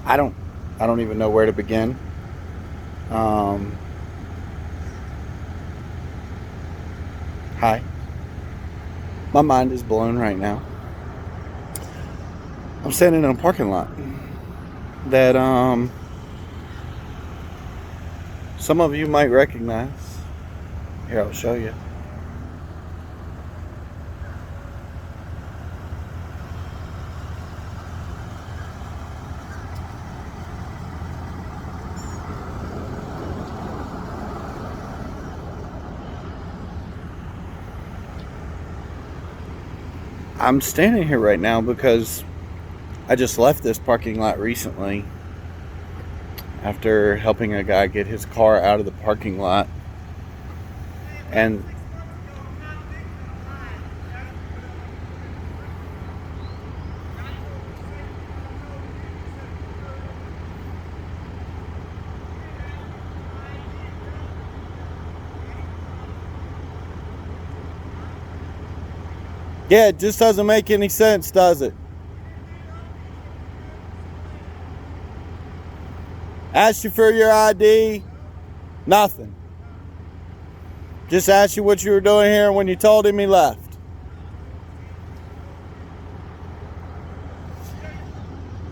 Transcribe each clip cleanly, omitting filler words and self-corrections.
I don't I don't even know where to begin. Um, Hi. My mind is blown right now. I'm standing in a parking lot that some of you might recognize. Here, I'll show you. I'm standing here right now because I just left this parking lot recently after helping a guy get his car out of the parking lot. And yeah, it just doesn't make any sense, does it? Asked you for your ID, nothing. Just asked you what you were doing here, and when you told him, he left.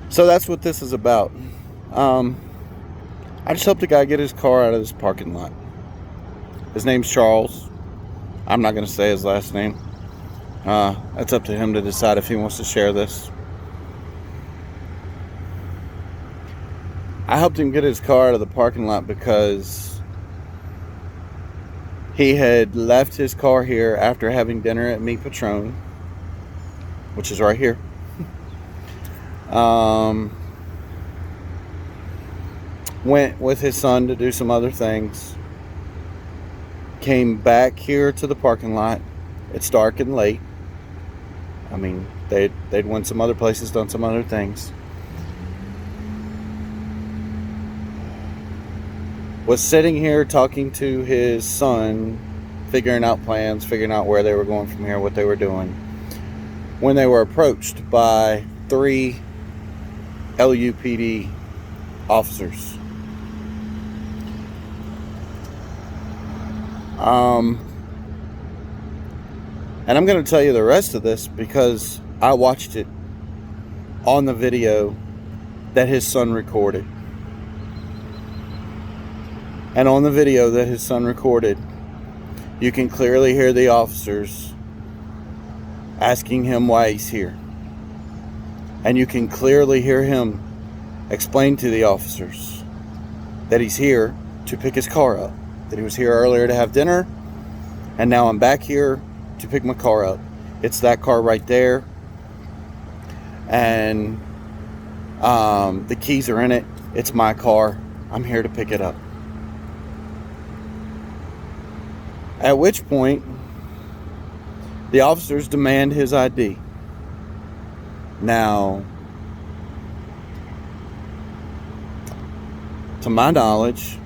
So that's what this is about. Um, I just helped a guy get his car out of this parking lot. His name's Charles. I'm not going to say his last name. That's up to him to decide if he wants to share this. I helped him get his car out of the parking lot because he had left his car here after having dinner at Meat Patron, which is right here. Went with his son to do some other things. Came back here to the parking lot. It's dark and late. I mean, they'd went some other places, done some other things. Was sitting here talking to his son, figuring out plans, figuring out where they were going from here, what they were doing, when they were approached by 3 LUPD officers. And I'm going to tell you the rest of this because I watched it on the video that his son recorded. And on the video that his son recorded, you can clearly hear the officers asking him why he's here. And you can clearly hear him explain to the officers that he's here to pick his car up. That he was here earlier to have dinner, and now I'm back here to pick my car up. It's that car right there. And the keys are in it. It's my car. I'm here to pick it up. At which point, the officers demand his ID. Now, to my knowledge,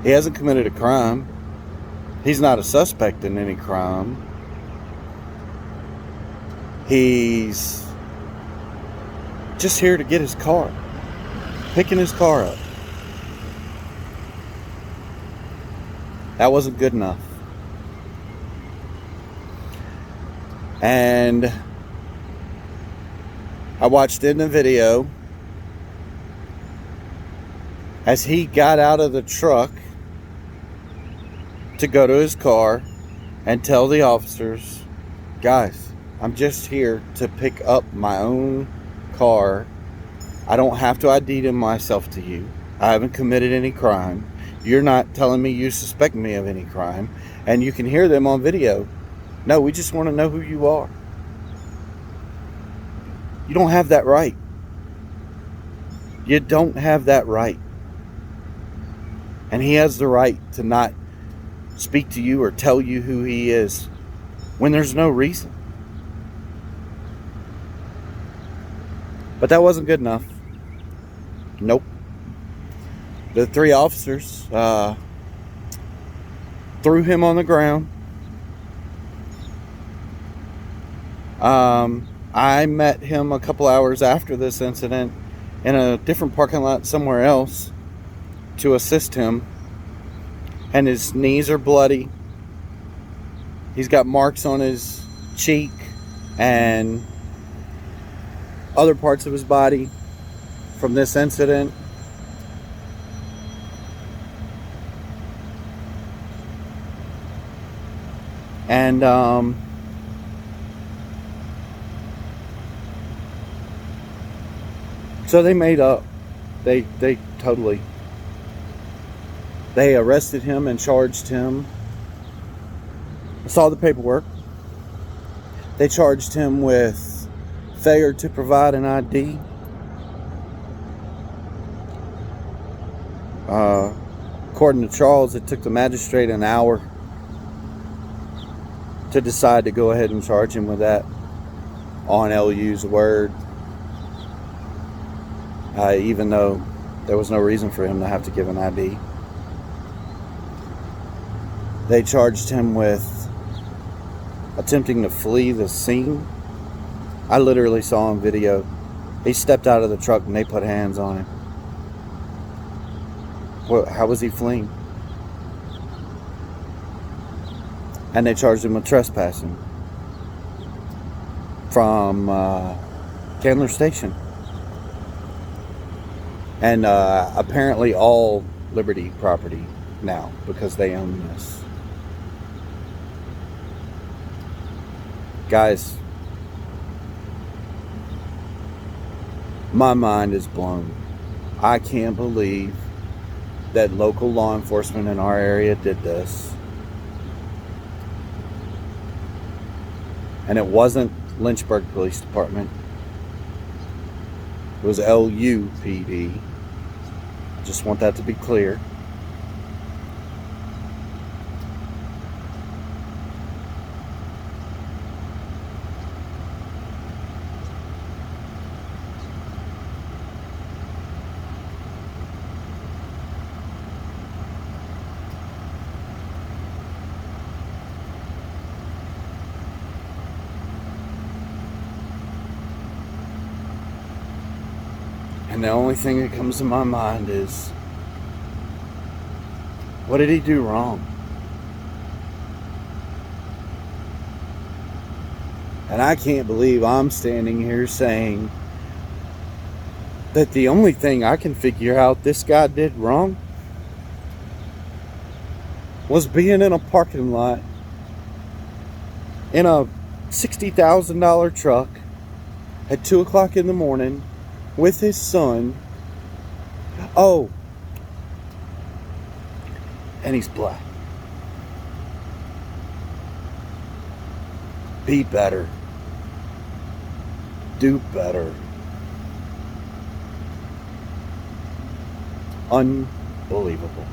he hasn't committed a crime. He's not a suspect in any crime. He's just here to get his car, picking his car up. That wasn't good enough. And I watched in the video as he got out of the truck to go to his car and tell the officers, guys, I'm just here to pick up my own car. I don't have to ID myself to you. I haven't committed any crime. You're not telling me you suspect me of any crime. And you can hear them on video. No, we just want to know who you are. You don't have that right. You don't have that right. And he has the right to not speak to you or tell you who he is when there's no reason. But that wasn't good enough. Nope. The 3 officers threw him on the ground. I met him a couple hours after this incident in a different parking lot somewhere else to assist him, and his knees are bloody. He's got marks on his cheek and other parts of his body from this incident. And so they made up. They arrested him and charged him. I saw the paperwork. They charged him with failure to provide an ID. According to Charles, it took the magistrate an hour to decide to go ahead and charge him with that on LU's word, even though there was no reason for him to have to give an ID. They charged him with attempting to flee the scene. I literally saw on video. He stepped out of the truck and they put hands on him. Well, how was he fleeing? And they charged him with trespassing from Candler Station. And apparently all Liberty property now, because they own this. Guys, my mind is blown. I can't believe that local law enforcement in our area did this. And it wasn't Lynchburg Police Department. It was LUPD. Just want that to be clear. And the only thing that comes to my mind is, what did he do wrong? And I can't believe I'm standing here saying that the only thing I can figure out this guy did wrong was being in a parking lot in a $60,000 truck at 2 o'clock in the morning with his son. Oh, and he's black. Be better. Do better. Unbelievable.